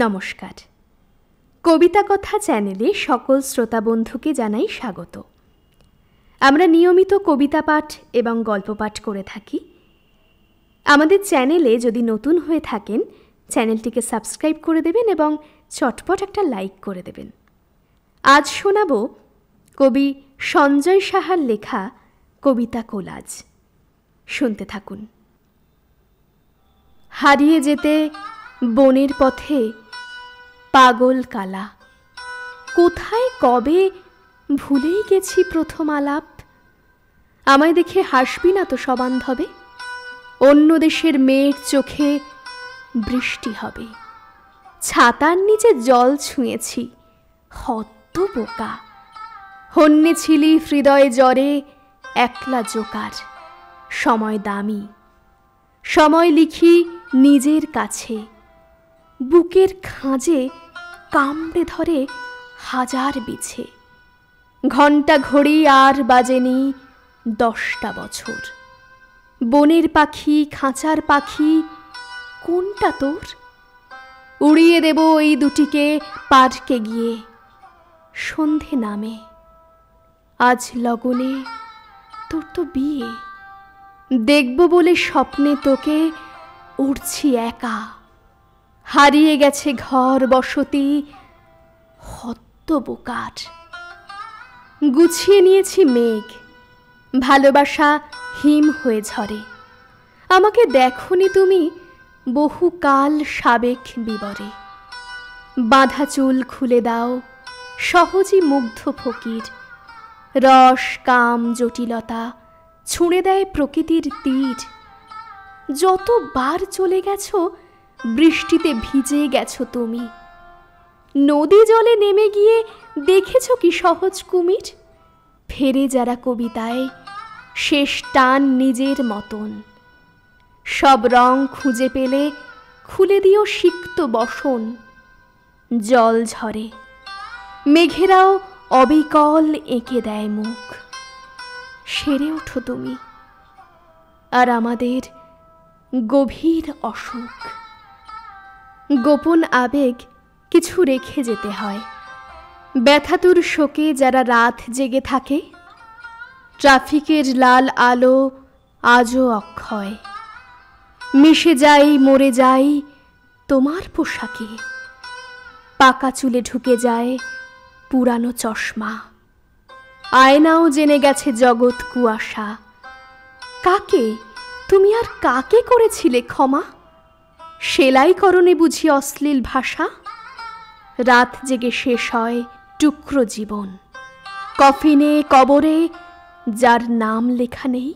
নমস্কার। কবিতা কথা চ্যানেলে সকল শ্রোতা বন্ধুকে জানাই স্বাগত। আমরা নিয়মিত কবিতা পাঠ এবং গল্প পাঠ করে থাকি। আমাদের চ্যানেলে যদি নতুন হয়ে থাকেন, চ্যানেলটিকে সাবস্ক্রাইব করে দেবেন এবং চটপট একটা লাইক করে দেবেন। আজ শোনাব কবি সঞ্জয় সাহার লেখা কবিতা কোলাজ। শুনতে থাকুন। হারিয়ে যেতে বনের পথে পাগল কালা, কোথায় কবে ভুলেই গেছি প্রথম আলাপ। আমায় দেখে হাসবি না তো সবান্ধবে, অন্য দেশের মেয়ের চোখে বৃষ্টি হবে। ছাতার নিচে জল ছুঁয়েছি, হত বোকা। হন্যে ছিলি হৃদয়ে জ্বরে একলা জোকার। সময় দামি, সময় লিখি নিজের কাছে। বুকের খাঁজে কামড়ে ধরে হাজার বিছে। ঘণ্টা ঘড়ি আর বাজেনি 10টা বছর। বনের পাখি খাঁচার পাখি কোনটা তোর? উড়িয়ে দেব এই দুটিকে পার্কে গিয়ে। সন্ধে নামে, আজ লগনে তোর তো বিয়ে। দেখব বলে স্বপ্নে তোকে উড়ছি একা। হারিয়ে গেছে ঘর বসতি, হত বোকার। গুছিয়ে নিয়েছি মেঘ, ভালোবাসা হিম হয়ে ঝরে। আমাকে দেখনি তুমি বহুকাল সাবেক বিবরে। বাঁধা চুল খুলে দাও, সহজই মুগ্ধ ফকির। রস কাম জটিলতা ছুঁড়ে দেয় প্রকৃতির তীর। যতবার চলে গেছো বৃষ্টিতে ভিজে গেছো তুমি। নদী জলে নেমে গিয়ে দেখেছ কি সহজ কুমির? ফেরে যারা কবিতায় শেষ টান নিজের মতন। সব রং খুঁজে পেলে খুলে দিও সিক্ত বসন। জল ঝরে, মেঘেরাও অবিকল এঁকে দেয় মুখ। সেরে ওঠো তুমি, আর আমাদের গভীর অসুখ। গোপন আবেগ কিছু রেখে যেতে হয়। ব্যথাতুর শোকে যারা রাত জেগে থাকে। ট্রাফিকের লাল আলো আজও অক্ষয়। মিশে যাই মরে যাই তোমার পোশাকে। পাকা চুলে ঢুকে যায় পুরানো চশমা। আয়নাও জেনে গেছে জগৎ কুয়াশা। কাকে তুমি আর কাকে করেছিলে ক্ষমা? সেলাই করণে বুঝি অশ্লীল ভাষা। রাত জেগে শেষ হয় টুকরো জীবন। কফিনে কবরে যার নাম লেখা নেই।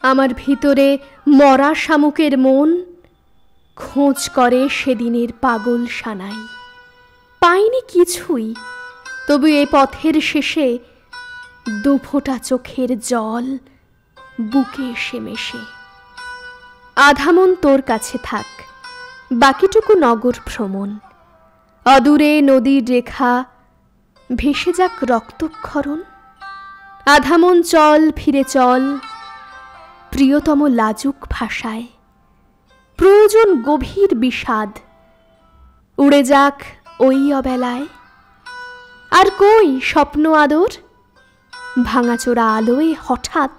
আমার ভিতরে মরা শামুকের মন খোঁজ করে সেদিনের পাগল সানাই। পাইনি কিছুই, তবু এ পথের শেষে দুফোঁটা চোখের জল বুকে এসে মেশে। আধামন তোর কাছে থাক, বাকিটুকু নগর ভ্রমণ। অদূরে নদীর রেখা ভেসে যাক রক্তক্ষরণ। আধামন চল ফিরে চল প্রিয়তম লাজুক ভাষায়। প্রয়োজন গভীর বিষাদ, উড়ে যাক ওই অবেলায়। আর কই স্বপ্ন আদর? ভাঙাচোরা আলোয় হঠাৎ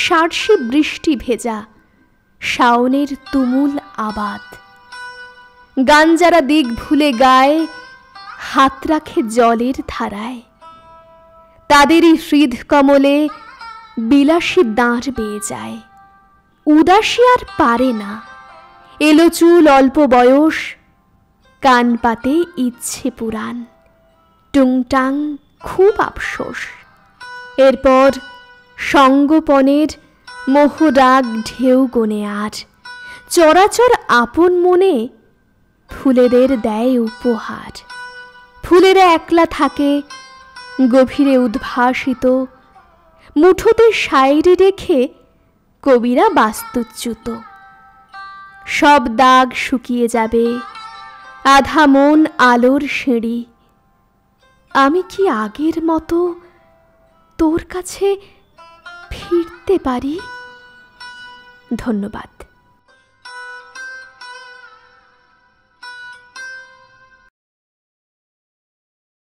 সার্সে বৃষ্টি ভেজা শাওনের তুমুল আবাদ। গান যারা দিক ভুলে গায় হাত রাখে জলের ধারায়। তাদেরই হৃদ কমলে বিলাসী দাঁড় বেয়ে যায়। উদাসী আর পারে না, এলো চুল অল্প বয়স, কান পাতে ইচ্ছে পুরাণ। টুংটাং খুব আফসোস। এরপর সঙ্গপনের মোহরাগ ঢেউ গনে আর। চরাচর আপন মনে ফুলেদের দেয় উপহার। ফুলেরা একলা থাকে গভীরে উদ্ভাসিত। মুঠোতে শায়রি রেখে কবিরা বাস্তুচ্যুত। সব দাগ শুকিয়ে যাবে, আধা মন আলোর সিঁড়ি। আমি কি আগের মতো তোর কাছে ফিরতে পারি? ধন্যবাদ।